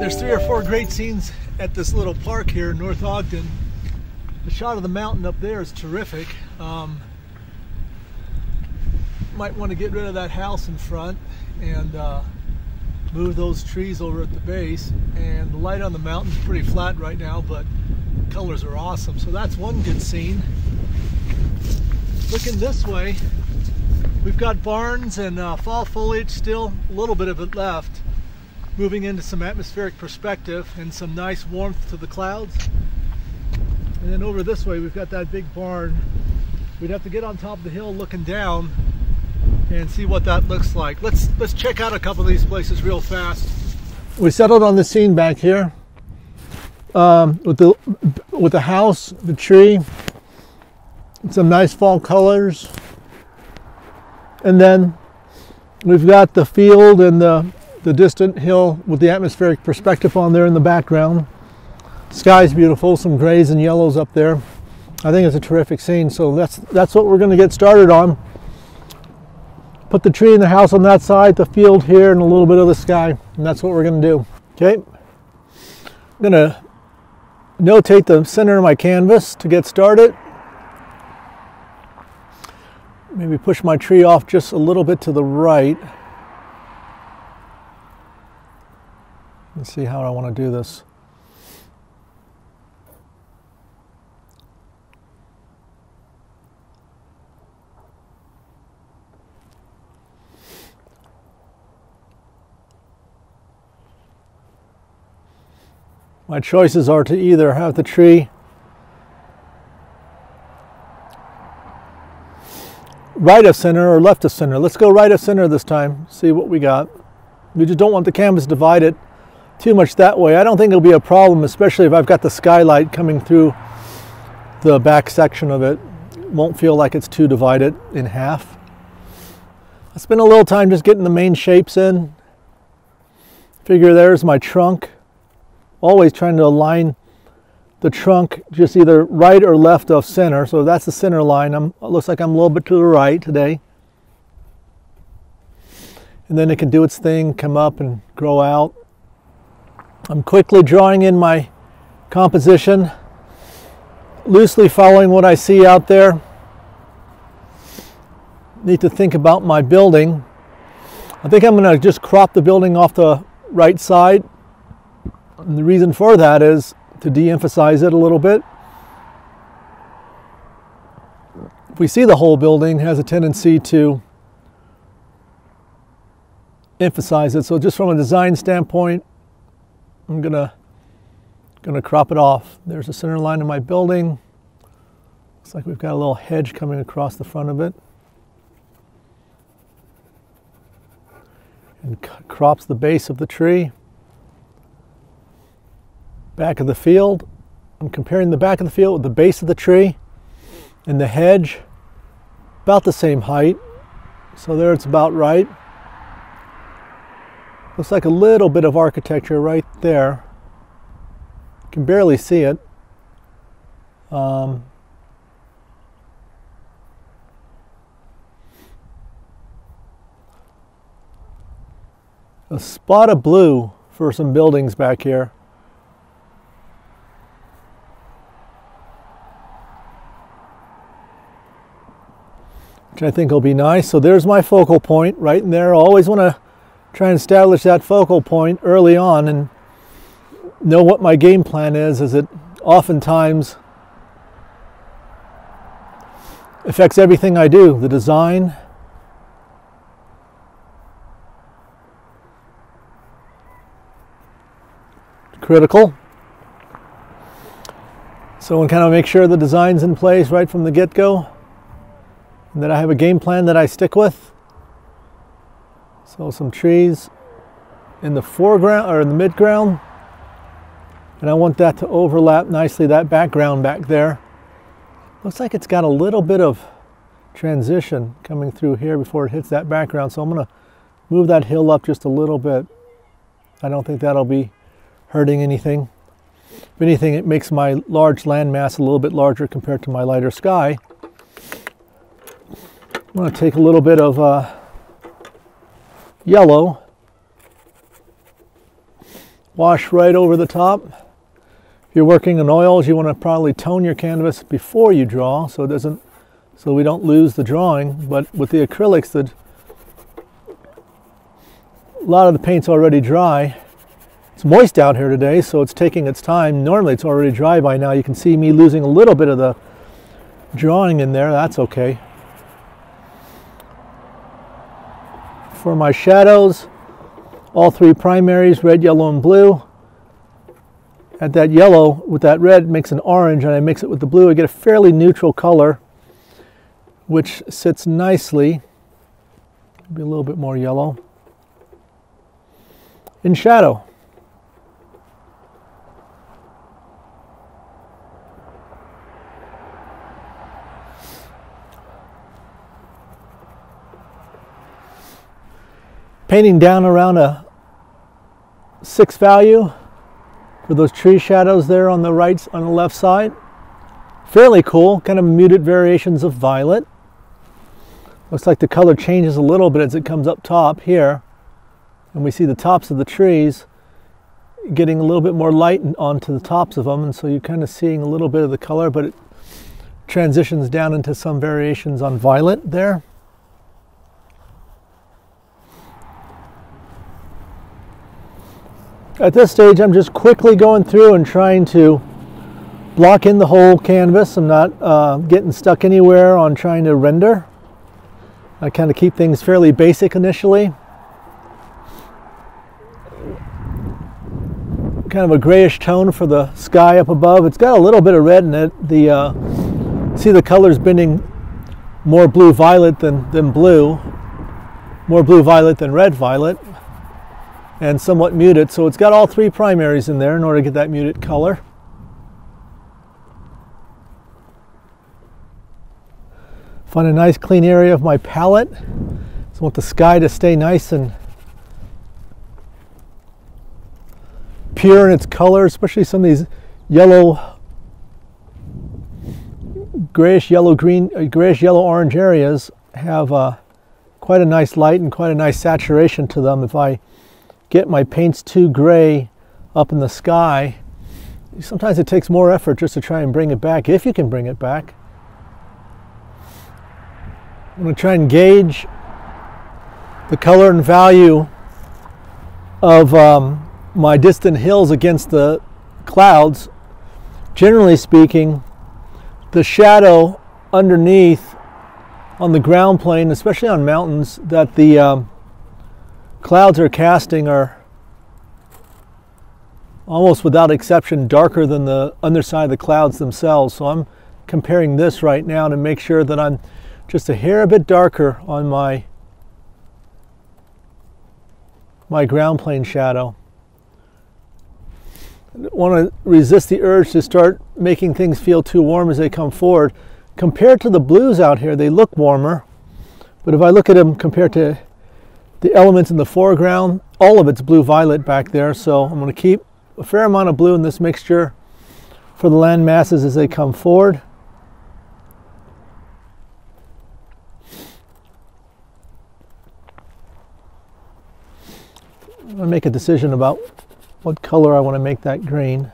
There's 3 or 4 great scenes at this little park here in North Ogden. The shot of the mountain up there is terrific. Might want to get rid of that house in front and move those trees over at the base. And the light on the mountain's pretty flat right now, but the colors are awesome. So that's one good scene. Looking this way, we've got barns and fall foliage still, a little bit of it left. Moving into some atmospheric perspective and some nice warmth to the clouds. And then over this way we've got that big barn. We'd have to get on top of the hill looking down and see what that looks like. Let's check out a couple of these places real fast. We settled on the scene back here with the house, the tree, some nice fall colors, and then we've got the field and the distant hill with the atmospheric perspective on there in the background. Sky's beautiful, some grays and yellows up there. I think it's a terrific scene, so that's what we're going to get started on. Put the tree and the house on that side, the field here, and a little bit of the sky, and that's what we're going to do. Okay, I'm going to notate the center of my canvas to get started. Maybe push my tree off just a little bit to the right. Let's see how I want to do this. My choices are to either have the tree right of center or left of center. Let's go right of center this time, see what we got. We just don't want the canvas divided too much that way. I don't think it'll be a problem, especially if I've got the skylight coming through the back section of it. It won't feel like it's too divided in half. I spent a little time just getting the main shapes in. Figure there's my trunk. Always trying to align the trunk just either right or left of center. So that's the center line. It looks like I'm a little bit to the right today. And then it can do its thing, come up and grow out. I'm quickly drawing in my composition, loosely following what I see out there. Need to think about my building. I think I'm going to just crop the building off the right side. And the reason for that is to de-emphasize it a little bit. If we see the whole building, it has a tendency to emphasize it. So just from a design standpoint, I'm gonna crop it off. There's the center line of my building. Looks like we've got a little hedge coming across the front of it. And crops the base of the tree. Back of the field. I'm comparing the back of the field with the base of the tree and the hedge. About the same height. So there it's about right. Looks like a little bit of architecture right there. You can barely see it. A spot of blue for some buildings back here. Which I think will be nice. So there's my focal point right in there. I always want to try and establish that focal point early on and know what my game plan is, as it oftentimes affects everything I do. The design, critical. So I want to kind of make sure the design's in place right from the get-go, and that I have a game plan that I stick with. So some trees in the foreground or in the midground, and I want that to overlap nicely that background back there. Looks like it's got a little bit of transition coming through here before it hits that background, so I'm going to move that hill up just a little bit. I don't think that'll be hurting anything. If anything, it makes my large landmass a little bit larger compared to my lighter sky. I'm going to take a little bit of yellow, wash right over the top. If you're working in oils, you want to probably tone your canvas before you draw so we don't lose the drawing. But with the acrylics, a lot of the paint's already dry. It's moist out here today, so it's taking its time. Normally it's already dry by now. You can see me losing a little bit of the drawing in there. That's okay. For my shadows, all three primaries, red, yellow, and blue. Add that yellow with that red makes an orange, and I mix it with the blue. I get a fairly neutral color, which sits nicely. Maybe a little bit more yellow. In shadow. Painting down around a 6 value for those tree shadows there on the left side. Fairly cool, kind of muted variations of violet. Looks like the color changes a little bit as it comes up top here. And we see the tops of the trees getting a little bit more light onto the tops of them, and so you're kind of seeing a little bit of the color, but it transitions down into some variations on violet there. At this stage, I'm just quickly going through and trying to block in the whole canvas. I'm not getting stuck anywhere on trying to render. I kind of keep things fairly basic initially. Kind of a grayish tone for the sky up above. It's got a little bit of red in it. See the colors bending more blue-violet than blue. More blue-violet than red-violet. And somewhat muted, so it's got all three primaries in there in order to get that muted color. Find a nice clean area of my palette. So I want the sky to stay nice and pure in its color, especially some of these yellow, grayish yellow green, grayish yellow orange areas have quite a nice light and quite a nice saturation to them. If I get my paints too gray up in the sky, sometimes it takes more effort just to try and bring it back, if you can bring it back. I'm going to try and gauge the color and value of my distant hills against the clouds. Generally speaking, the shadow underneath on the ground plane, especially on mountains, that the clouds are casting are almost without exception darker than the underside of the clouds themselves. So I'm comparing this right now to make sure that I'm just a hair a bit darker on my ground plane shadow. I don't want to resist the urge to start making things feel too warm as they come forward. Compared to the blues out here, they look warmer, but if I look at them compared to the elements in the foreground, all of it's blue-violet back there, so I'm going to keep a fair amount of blue in this mixture for the land masses as they come forward. I'm going to make a decision about what color I want to make that green.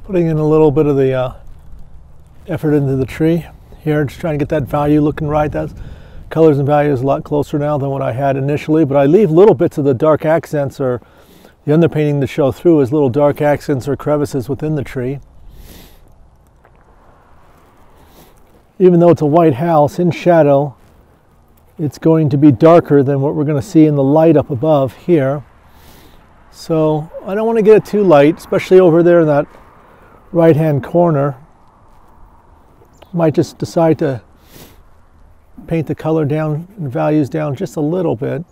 Putting in a little bit of the effort into the tree here, just trying to get that value looking right. That colors and values a lot closer now than what I had initially, but I leave little bits of the dark accents or the underpainting to show through as little dark accents or crevices within the tree. Even though it's a white house, in shadow, it's going to be darker than what we're going to see in the light up above here. So I don't want to get it too light, especially over there in that right-hand corner. Might just decide to paint the color down and values down just a little bit.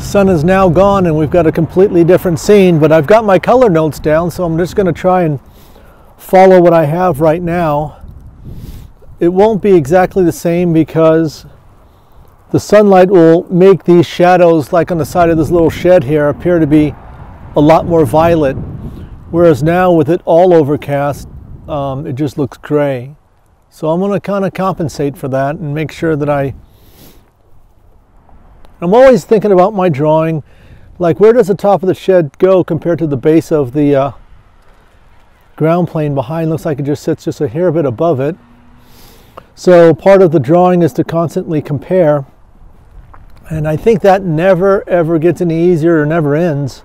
Sun is now gone and we've got a completely different scene, but I've got my color notes down, so I'm just going to try and follow what I have right now. It won't be exactly the same because the sunlight will make these shadows, like on the side of this little shed here, appear to be a lot more violet, whereas now with it all overcast, it just looks gray. So I'm going to kind of compensate for that and make sure that I'm always thinking about my drawing, like where does the top of the shed go compared to the base of the ground plane behind? Looks like it just sits just a hair bit above it. So part of the drawing is to constantly compare, and I think that never ever gets any easier or never ends.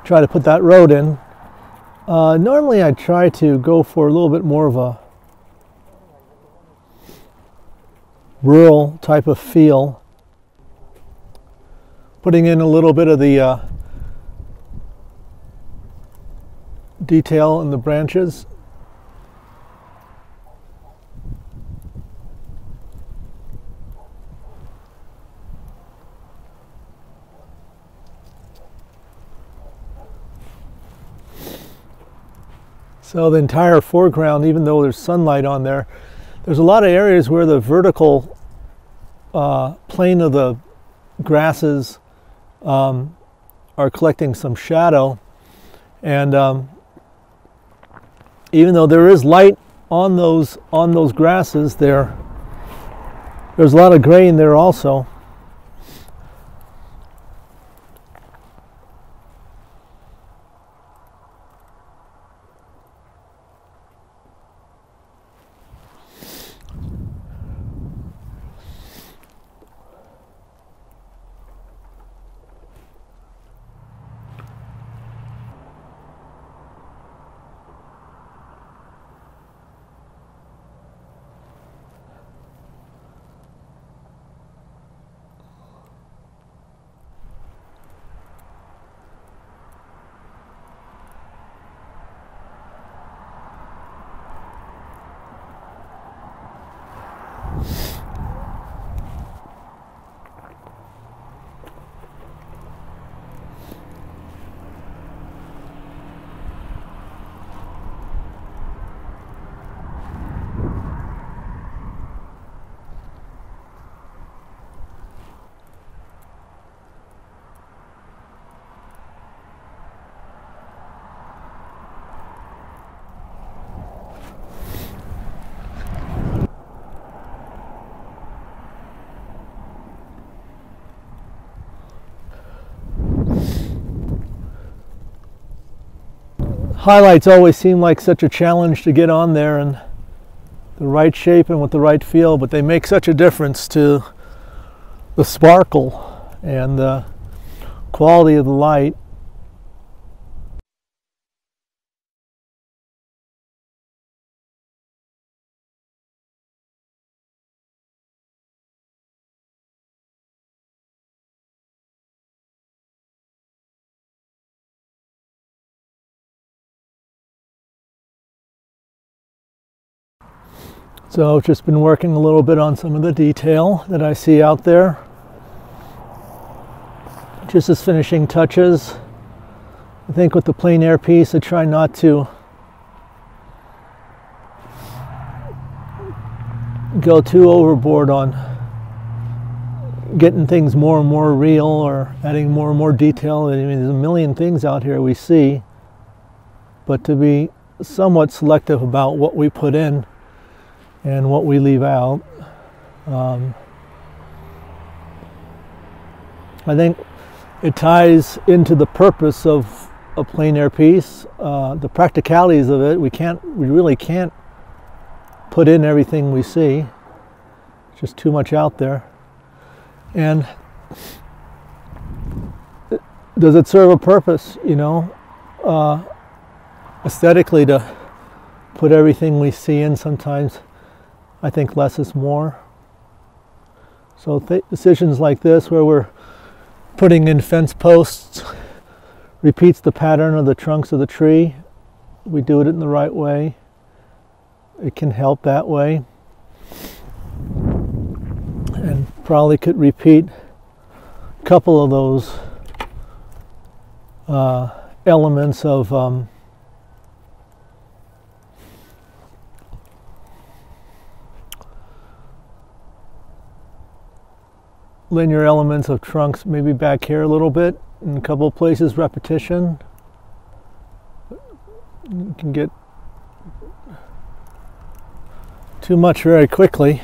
Try to put that road in. Normally I try to go for a little bit more of a rural type of feel, putting in a little bit of the detail in the branches. So the entire foreground, even though there's sunlight on there, there's a lot of areas where the vertical plane of the grasses are collecting some shadow, and even though there is light on those grasses, there's a lot of gray in there also. Highlights always seem like such a challenge to get on there in the right shape and with the right feel, but they make such a difference to the sparkle and the quality of the light. So I've just been working a little bit on some of the detail that I see out there. Just as finishing touches. I think with the plein air piece, I try not to go too overboard on getting things more and more real or adding more and more detail. I mean, there's a million things out here we see, but to be somewhat selective about what we put in and what we leave out. I think it ties into the purpose of a plein air piece, the practicalities of it. We really can't put in everything we see. It's just too much out there. And does it serve a purpose, you know, aesthetically, to put everything we see in? Sometimes I think less is more. So decisions like this, where we're putting in fence posts, repeats the pattern of the trunks of the tree. We do it in the right way. It can help that way. And probably could repeat couple of those elements of linear elements of trunks, maybe back here a little bit, in a couple of places repetition. You can get too much very quickly.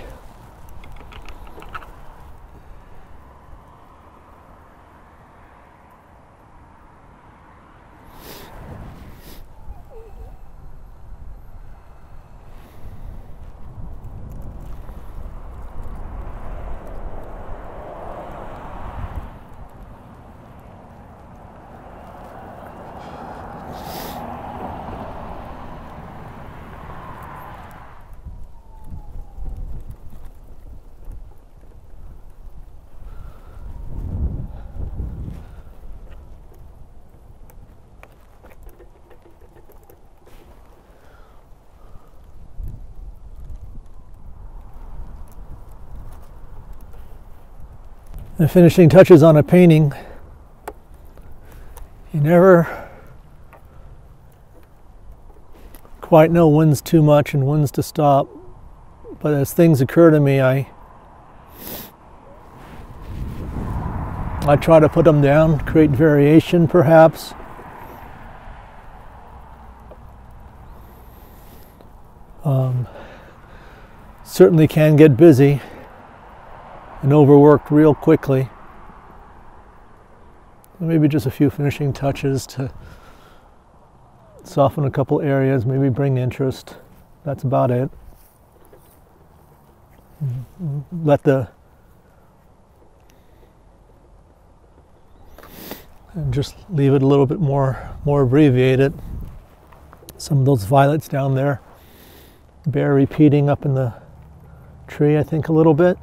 The finishing touches on a painting, you never quite know when's too much and when's to stop. But as things occur to me, I try to put them down, create variation perhaps. Certainly can get busy and overworked real quickly. Maybe just a few finishing touches to soften a couple areas, maybe bring interest. That's about it. And just leave it a little bit more abbreviated. Some of those violets down there bear repeating up in the tree, I think, a little bit.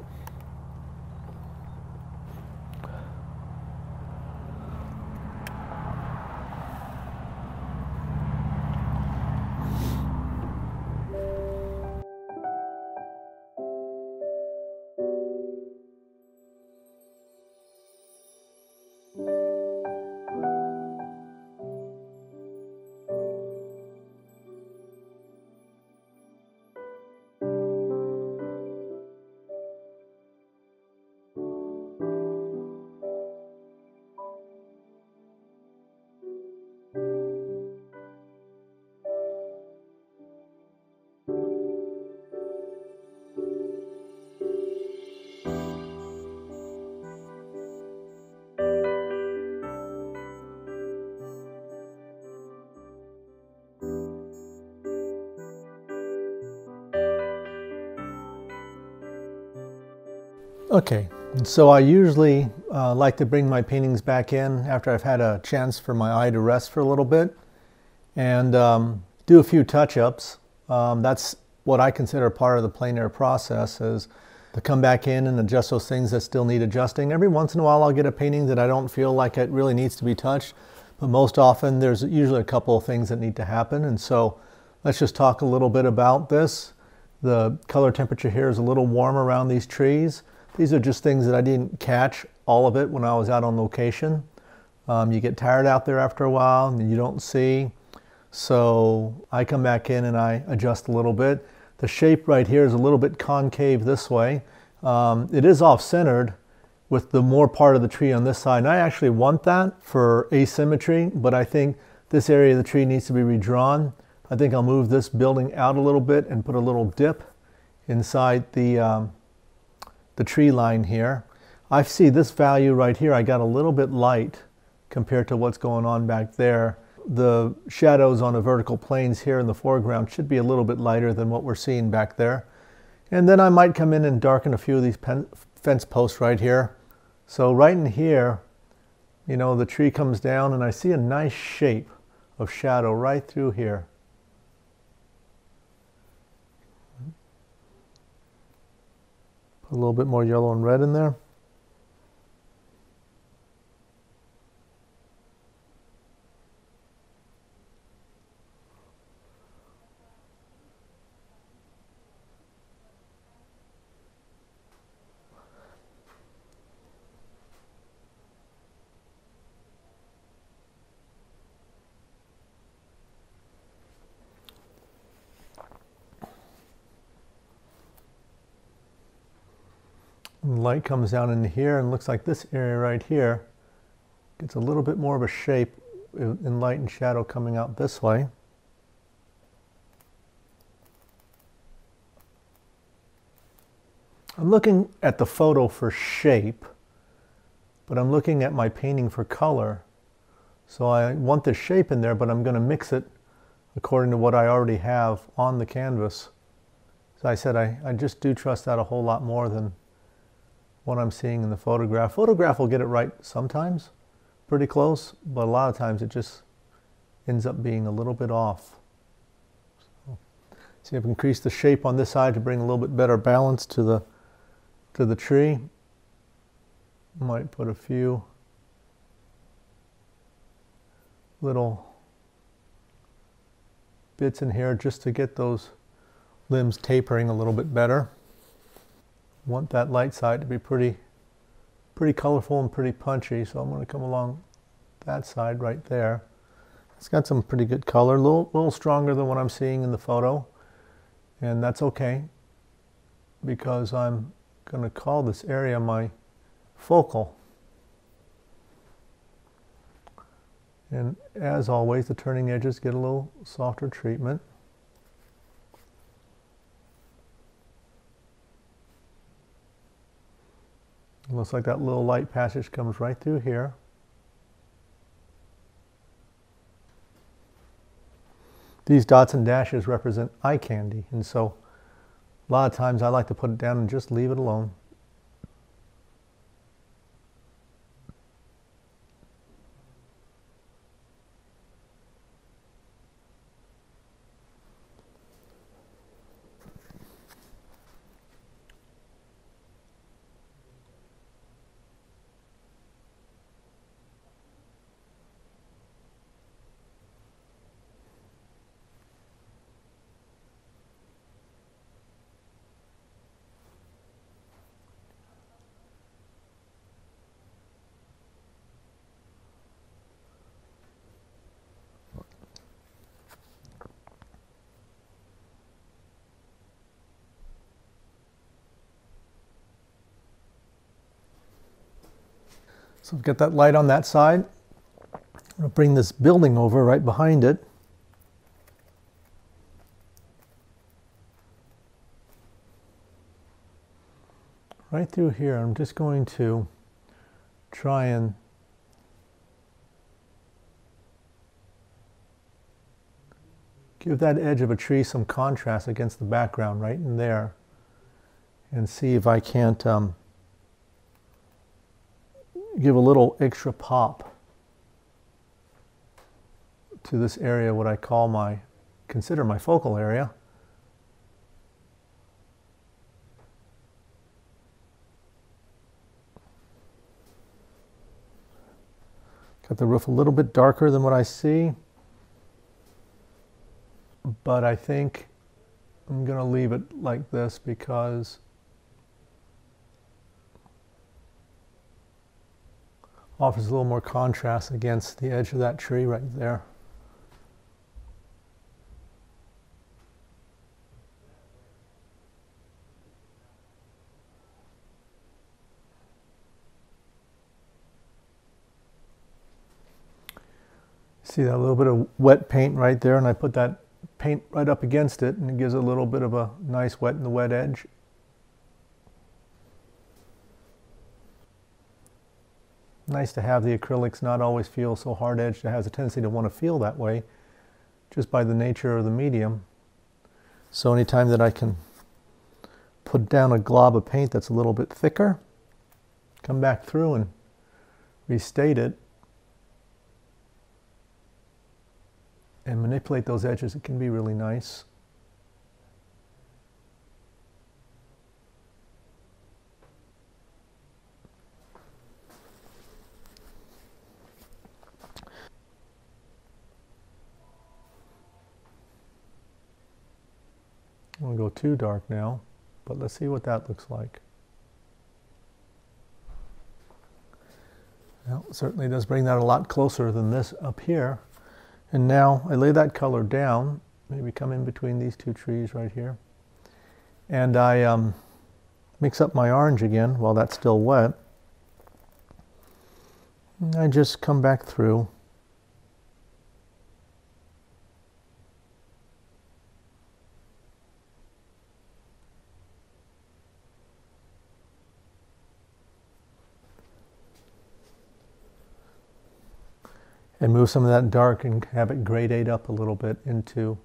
Okay, so I usually like to bring my paintings back in after I've had a chance for my eye to rest for a little bit and do a few touch-ups. That's what I consider part of the plein air process, is to come back in and adjust those things that still need adjusting. Every once in a while I'll get a painting that I don't feel like it really needs to be touched, but most often there's usually a couple of things that need to happen. And so let's just talk a little bit about this. The color temperature here is a little warm around these trees. These are just things that I didn't catch all of it when I was out on location. You get tired out there after a while and you don't see. So I come back in and I adjust a little bit. The shape right here is a little bit concave this way. It is off-centered with the more part of the tree on this side. And I actually want that for asymmetry, but I think this area of the tree needs to be redrawn. I think I'll move this building out a little bit and put a little dip inside the tree line here. I see this value right here, I got a little bit light compared to what's going on back there. The shadows on the vertical planes here in the foreground should be a little bit lighter than what we're seeing back there. And then I might come in and darken a few of these fence posts right here. So right in here, you know, the tree comes down and I see a nice shape of shadow right through here. Put a little bit more yellow and red in there. And light comes down into here and looks like this area right here gets a little bit more of a shape in light and shadow coming out this way. I'm looking at the photo for shape, but I'm looking at my painting for color. So I want the shape in there, but I'm going to mix it according to what I already have on the canvas. As I said, I just do trust that a whole lot more than what I'm seeing in the photograph. Photograph will get it right sometimes, pretty close, but a lot of times it just ends up being a little bit off. So, see, I've increased the shape on this side to bring a little bit better balance to the tree. Might put a few little bits in here just to get those limbs tapering a little bit better. Want that light side to be pretty colorful and pretty punchy, so I'm going to come along that side right there. It's got some pretty good color, a little stronger than what I'm seeing in the photo, and that's okay because I'm going to call this area my focal. And as always, the turning edges get a little softer treatment. It looks like that little light passage comes right through here. These dots and dashes represent eye candy, and so a lot of times I like to put it down and just leave it alone. So get that light on that side. I'm going to bring this building over right behind it. Right through here, I'm just going to try and give that edge of a tree some contrast against the background right in there, and see if I can't give a little extra pop to this area, what I consider my focal area. Got the roof a little bit darker than what I see, but I think I'm going to leave it like this because offers a little more contrast against the edge of that tree right there. See that little bit of wet paint right there, and I put that paint right up against it, and it gives a little bit of a nice wet in the wet edge. Nice to have the acrylics not always feel so hard-edged. It has a tendency to want to feel that way just by the nature of the medium. So anytime that I can put down a glob of paint that's a little bit thicker, come back through and restate it and manipulate those edges, it can be really nice. I won't go too dark now, but let's see what that looks like. Well, it certainly does bring that a lot closer than this up here. And now I lay that color down, maybe come in between these two trees right here. And I mix up my orange again while that's still wet. And I just come back through. And move some of that dark and have it gradate up a little bit into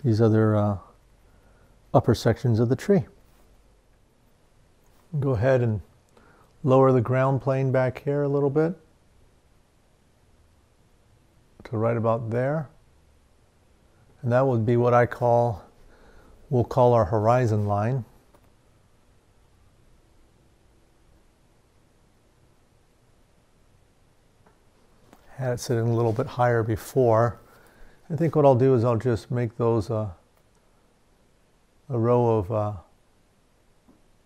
these other upper sections of the tree. Go ahead and lower the ground plane back here a little bit to right about there. And that would be what we'll call our horizon line. Had it sitting a little bit higher before. I think what I'll do is I'll just make those a row of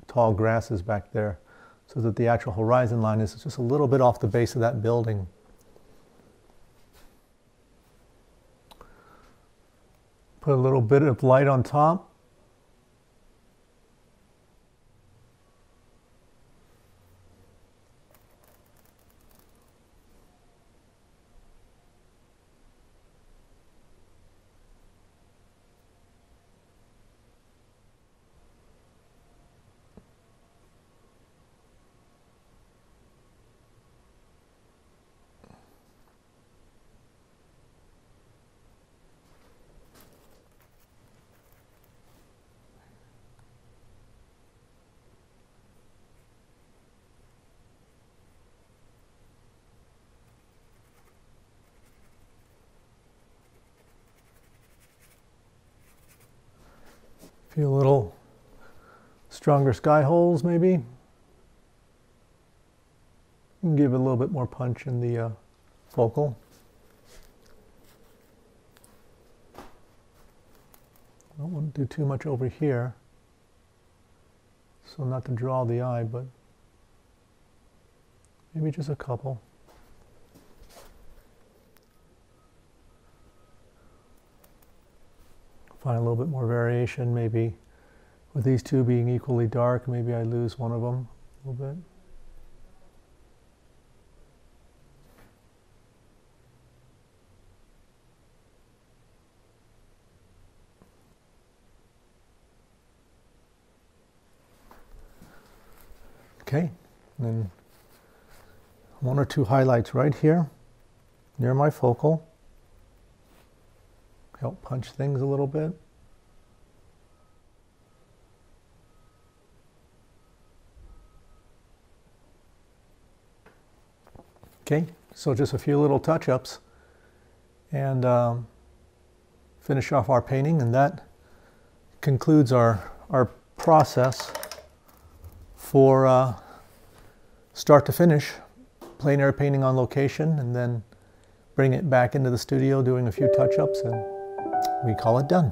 tall grasses back there so that the actual horizon line is just a little bit off the base of that building. Put a little bit of light on top. A few little stronger sky holes maybe. Give it a little bit more punch in the focal. I don't want to do too much over here, so not to draw the eye, but maybe just a couple. Find a little bit more variation, maybe with these two being equally dark, maybe I lose one of them a little bit. Okay, and then one or two highlights right here near my focal. Help punch things a little bit. Okay, so just a few little touch-ups and finish off our painting, and that concludes our process for start to finish, plein air painting on location, and then bring it back into the studio doing a few touch-ups, and we call it done.